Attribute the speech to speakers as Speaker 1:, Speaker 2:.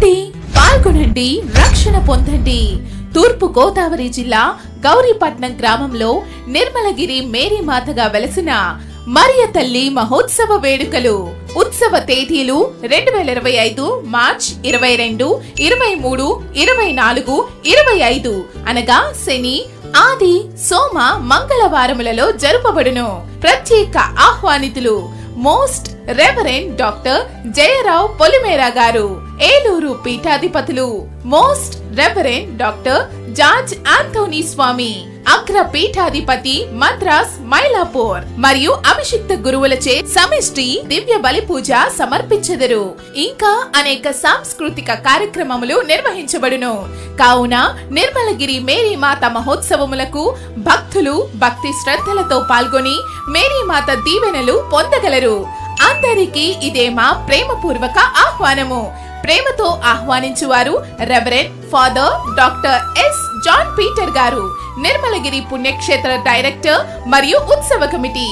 Speaker 1: రండి, పాల్గొనండి, రక్షణ పొందండి. తూర్పు గోదావరి జిల్లా గౌరీపట్నం గ్రామంలో నిర్మలగిరి మేరీమాతగా వెలసిన మరియ తల్లి మహోత్సవ వేడుకలు. ఉత్సవ తేదీలు 2025 మార్చ్ 22, 23, 24, 25 అనగా శని, ఆది, సోమ, మంగళవారములలో జరుపబడును. ప్రత్యేక ఆహ్వానితులు most reverend doctor Jayarao Polimera garu, Eluru పీఠాధిపతులు most reverend doctor George Anthony Swamy, అగ్ర పీఠాధిపతి మద్రాస్ మైలాపూర్ మరియు అభిషిక్త గురువులచే సమిష్టి దివ్య బలి పూజ సమర్పించెదరు. ఇంకా అనేక సాంస్కృతిక కార్యక్రమములు నిర్వహించబడును. కావున నిర్మలగిరి మేరీమాత మహోత్సవములకు భక్తులు భక్తి శ్రద్ధలతో పాల్గొని మేరీమాత దీవెనలు పొందగలరు. అందరికీ ఇదే మా ప్రేమపూర్వక ఆహ్వానము. ప్రేమతో ఆహ్వానించువారు reverend father doctor S John Peter garu, Nirmalagiri పుణ్యక్షేత్ర డైరెక్టర్ మరియు ఉత్సవ కమిటీ.